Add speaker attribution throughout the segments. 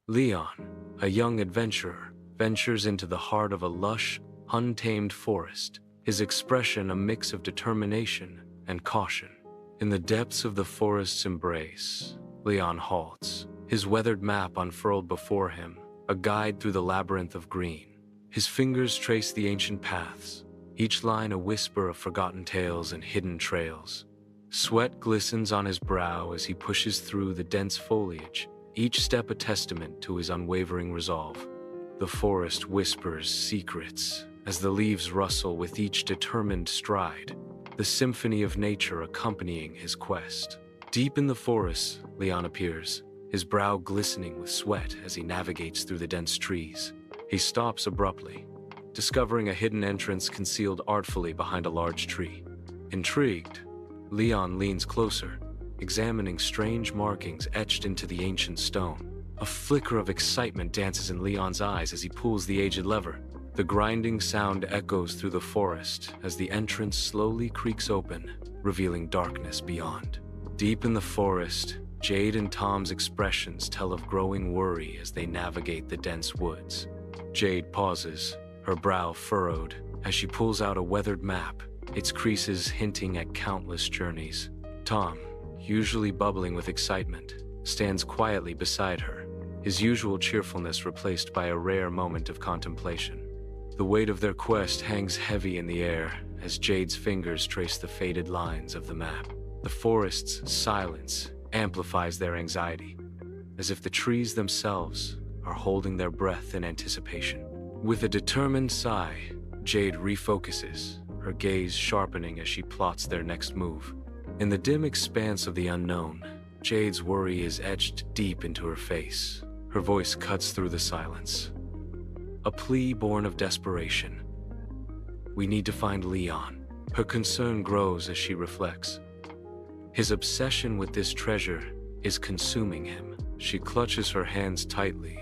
Speaker 1: Leon, a young adventurer, ventures into the heart of a lush, untamed forest, his expression a mix of determination and caution. In the depths of the forest's embrace, Leon halts, his weathered map unfurled before him, a guide through the labyrinth of green. His fingers trace the ancient paths, each line a whisper of forgotten tales and hidden trails. Sweat glistens on his brow as he pushes through the dense foliage, each step a testament to his unwavering resolve. The forest whispers secrets as the leaves rustle with each determined stride, the symphony of nature accompanying his quest. Deep in the forest, Leon appears, his brow glistening with sweat as he navigates through the dense trees. He stops abruptly, discovering a hidden entrance concealed artfully behind a large tree. Intrigued, Leon leans closer, examining strange markings etched into the ancient stone. A flicker of excitement dances in Leon's eyes as he pulls the aged lever. The grinding sound echoes through the forest as the entrance slowly creaks open, revealing darkness beyond. Deep in the forest, Jade and Tom's expressions tell of growing worry as they navigate the dense woods. Jade pauses, her brow furrowed, as she pulls out a weathered map, its creases hinting at countless journeys. Tom, usually bubbling with excitement, stands quietly beside her, his usual cheerfulness replaced by a rare moment of contemplation. The weight of their quest hangs heavy in the air as Jade's fingers trace the faded lines of the map. The forest's silence amplifies their anxiety, as if the trees themselves are holding their breath in anticipation. With a determined sigh, Jade refocuses, her gaze sharpening as she plots their next move. In the dim expanse of the unknown, Jade's worry is etched deep into her face. Her voice cuts through the silence, a plea born of desperation. We need to find Leon. Her concern grows as she reflects. His obsession with this treasure is consuming him. She clutches her hands tightly,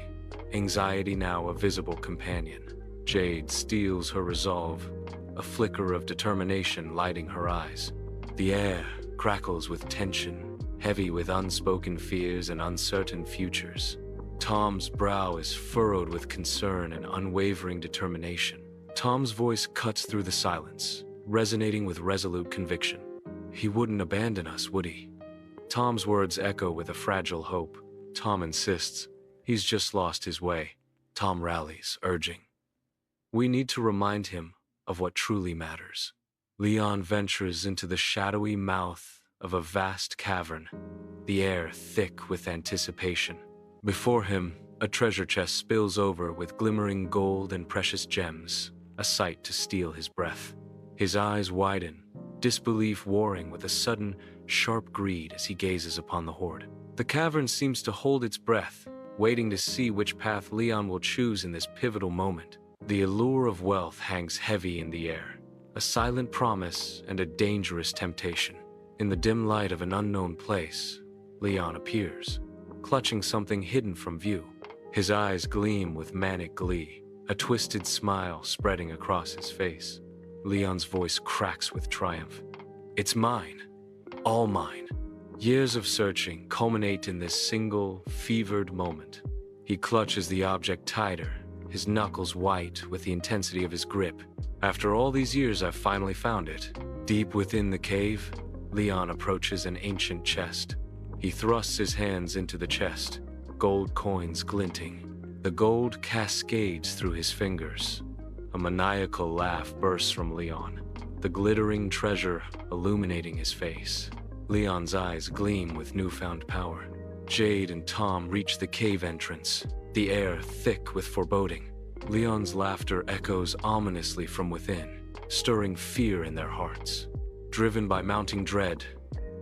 Speaker 1: anxiety now a visible companion. Jade steels her resolve, a flicker of determination lighting her eyes. The air crackles with tension, heavy with unspoken fears and uncertain futures. Tom's brow is furrowed with concern and unwavering determination. Tom's voice cuts through the silence, resonating with resolute conviction. He wouldn't abandon us, would he? Tom's words echo with a fragile hope. Tom insists. He's just lost his way. Tom rallies, urging. We need to remind him of what truly matters. Leon ventures into the shadowy mouth of a vast cavern, the air thick with anticipation. Before him, a treasure chest spills over with glimmering gold and precious gems, a sight to steal his breath. His eyes widen, disbelief warring with a sudden, sharp greed as he gazes upon the hoard. The cavern seems to hold its breath, waiting to see which path Leon will choose in this pivotal moment. The allure of wealth hangs heavy in the air, a silent promise and a dangerous temptation. In the dim light of an unknown place, Leon appears, clutching something hidden from view. His eyes gleam with manic glee, a twisted smile spreading across his face. Leon's voice cracks with triumph. It's mine, all mine. Years of searching culminate in this single, fevered moment. He clutches the object tighter, his knuckles white with the intensity of his grip. After all these years, I've finally found it. Deep within the cave, Leon approaches an ancient chest. He thrusts his hands into the chest, gold coins glinting. The gold cascades through his fingers. A maniacal laugh bursts from Leon, the glittering treasure illuminating his face. Leon's eyes gleam with newfound power. Jade and Tom reach the cave entrance, the air thick with foreboding. Leon's laughter echoes ominously from within, stirring fear in their hearts. Driven by mounting dread,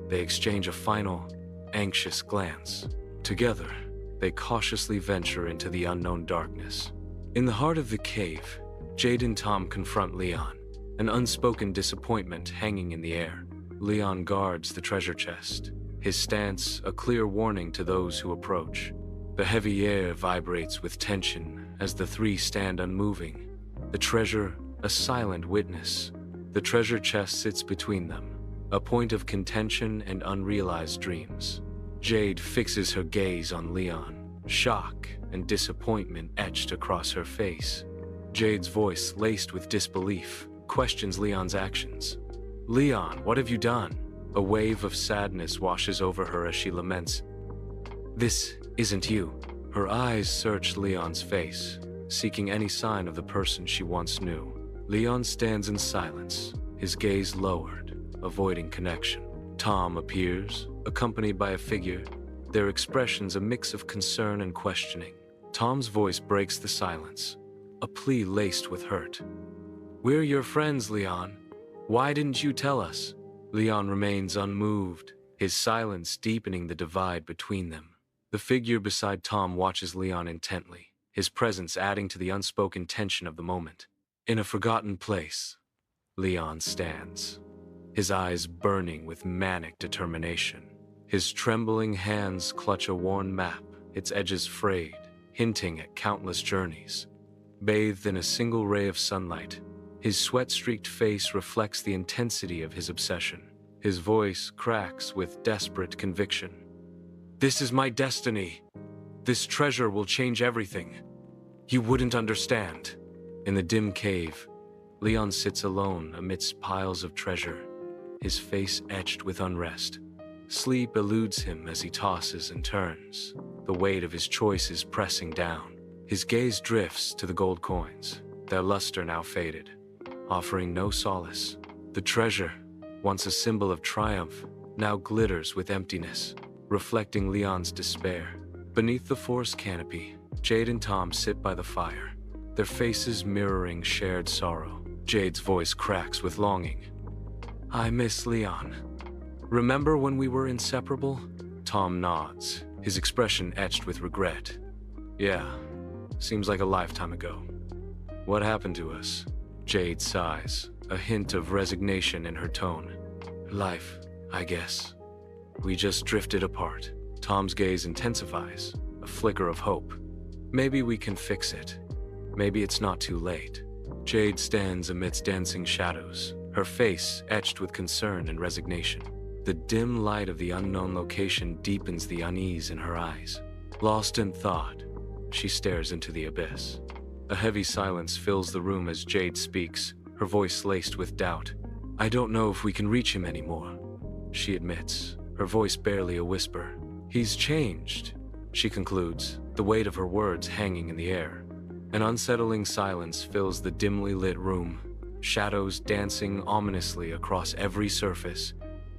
Speaker 1: they exchange a final, anxious glance. Together, they cautiously venture into the unknown darkness. In the heart of the cave, Jade and Tom confront Leon, an unspoken disappointment hanging in the air. Leon guards the treasure chest, his stance a clear warning to those who approach. The heavy air vibrates with tension as the three stand unmoving, the treasure a silent witness. The treasure chest sits between them, a point of contention and unrealized dreams. Jade fixes her gaze on Leon, Shock and disappointment etched across her face. Jade's voice, laced with disbelief, questions Leon's actions. "Leon, what have you done?" A wave of sadness washes over her as she laments. "This isn't you." Her eyes search Leon's face, seeking any sign of the person she once knew. Leon stands in silence, his gaze lowered, avoiding connection. Tom appears, accompanied by a figure, their expressions a mix of concern and questioning. Tom's voice breaks the silence, a plea laced with hurt. "We're your friends, Leon. Why didn't you tell us?" Leon remains unmoved, his silence deepening the divide between them. The figure beside Tom watches Leon intently, his presence adding to the unspoken tension of the moment. In a forgotten place, Leon stands, his eyes burning with manic determination. His trembling hands clutch a worn map, its edges frayed, hinting at countless journeys. Bathed in a single ray of sunlight, his sweat-streaked face reflects the intensity of his obsession. His voice cracks with desperate conviction. "This is my destiny. This treasure will change everything. You wouldn't understand." In the dim cave, Leon sits alone amidst piles of treasure, his face etched with unrest. Sleep eludes him as he tosses and turns, the weight of his choices pressing down. His gaze drifts to the gold coins, their luster now faded, offering no solace. The treasure, once a symbol of triumph, now glitters with emptiness, reflecting Leon's despair. Beneath the forest canopy, Jade and Tom sit by the fire, their faces mirroring shared sorrow. Jade's voice cracks with longing. "I miss Leon. Remember when we were inseparable?" Tom nods, his expression etched with regret. "Yeah, seems like a lifetime ago. What happened to us?" Jade sighs, a hint of resignation in her tone. "Life, I guess. We just drifted apart." Tom's gaze intensifies, a flicker of hope. "Maybe we can fix it. Maybe it's not too late." Jade stands amidst dancing shadows, her face etched with concern and resignation. The dim light of the unknown location deepens the unease in her eyes. Lost in thought, she stares into the abyss. A heavy silence fills the room as Jade speaks, her voice laced with doubt. "I don't know if we can reach him anymore," she admits, her voice barely a whisper. "He's changed," she concludes, the weight of her words hanging in the air. An unsettling silence fills the dimly lit room, shadows dancing ominously across every surface,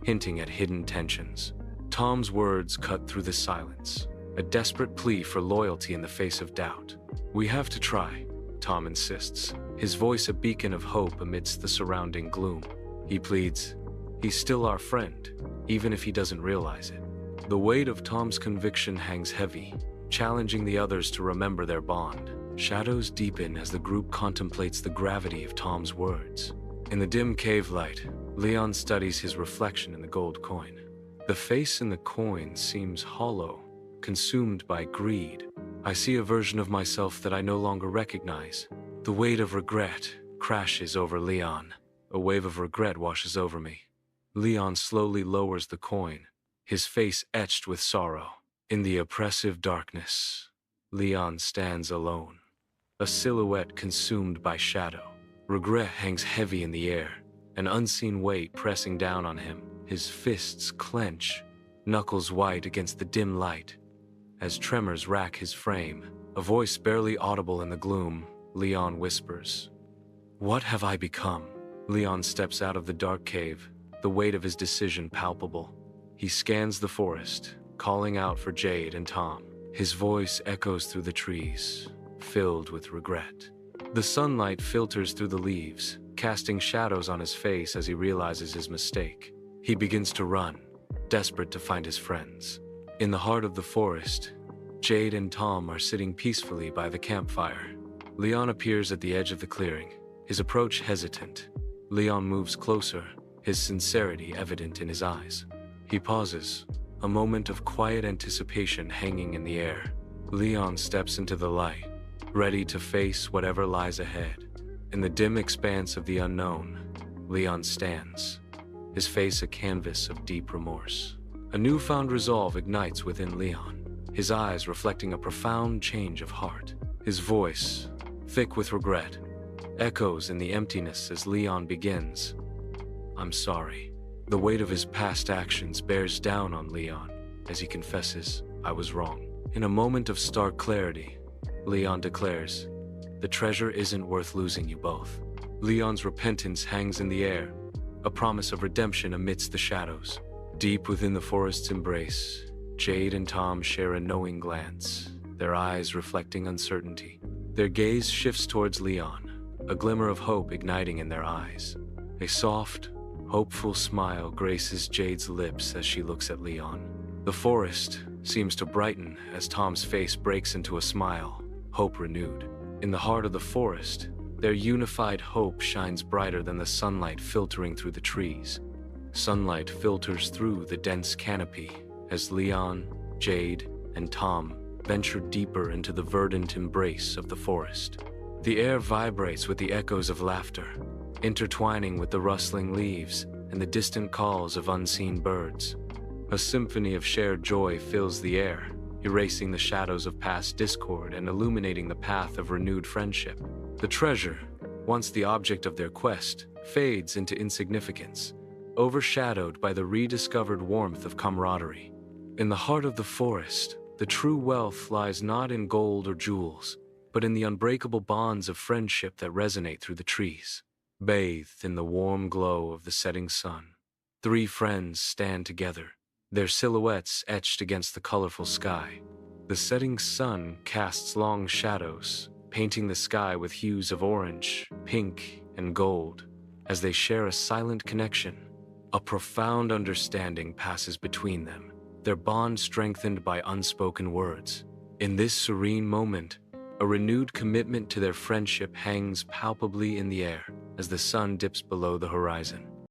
Speaker 1: hinting at hidden tensions. Tom's words cut through the silence, a desperate plea for loyalty in the face of doubt. "We have to try," Tom insists, his voice a beacon of hope amidst the surrounding gloom. He pleads, "He's still our friend, even if he doesn't realize it." The weight of Tom's conviction hangs heavy, challenging the others to remember their bond. Shadows deepen as the group contemplates the gravity of Tom's words. In the dim cave light, Leon studies his reflection in the gold coin. The face in the coin seems hollow, consumed by greed. "I see a version of myself that I no longer recognize." The weight of regret crashes over Leon. A wave of regret washes over me. Leon slowly lowers the coin, his face etched with sorrow. In the oppressive darkness, Leon stands alone, a silhouette consumed by shadow. Regret hangs heavy in the air, an unseen weight pressing down on him. His fists clench, knuckles white against the dim light. As tremors rack his frame, a voice barely audible in the gloom, Leon whispers, "What have I become?" Leon steps out of the dark cave, the weight of his decision palpable. He scans the forest, calling out for Jade and Tom. His voice echoes through the trees, filled with regret. The sunlight filters through the leaves, casting shadows on his face as he realizes his mistake. He begins to run, desperate to find his friends. In the heart of the forest, Jade and Tom are sitting peacefully by the campfire. Leon appears at the edge of the clearing, his approach hesitant. Leon moves closer, his sincerity evident in his eyes. He pauses, a moment of quiet anticipation hanging in the air. Leon steps into the light, ready to face whatever lies ahead. In the dim expanse of the unknown, Leon stands, his face a canvas of deep remorse. A newfound resolve ignites within Leon. his eyes reflecting a profound change of heart. His voice, thick with regret, echoes in the emptiness as Leon begins. "I'm sorry." The weight of his past actions bears down on Leon as he confesses, "I was wrong." In a moment of stark clarity, Leon declares, "The treasure isn't worth losing you both." Leon's repentance hangs in the air, a promise of redemption amidst the shadows. Deep within the forest's embrace, Jade and Tom share a knowing glance, their eyes reflecting uncertainty. Their gaze shifts towards Leon, a glimmer of hope igniting in their eyes. A soft, hopeful smile graces Jade's lips as she looks at Leon. The forest seems to brighten as Tom's face breaks into a smile, hope renewed. In the heart of the forest, their unified hope shines brighter than the sunlight filtering through the trees. Sunlight filters through the dense canopy as Leon, Jade, and Tom venture deeper into the verdant embrace of the forest. The air vibrates with the echoes of laughter, intertwining with the rustling leaves and the distant calls of unseen birds. A symphony of shared joy fills the air, erasing the shadows of past discord and illuminating the path of renewed friendship. The treasure, once the object of their quest, fades into insignificance, overshadowed by the rediscovered warmth of camaraderie. In the heart of the forest, the true wealth lies not in gold or jewels, but in the unbreakable bonds of friendship that resonate through the trees. Bathed in the warm glow of the setting sun, three friends stand together, their silhouettes etched against the colorful sky. The setting sun casts long shadows, painting the sky with hues of orange, pink, and gold. As they share a silent connection, a profound understanding passes between them, their bond strengthened by unspoken words. In this serene moment, a renewed commitment to their friendship hangs palpably in the air as the sun dips below the horizon.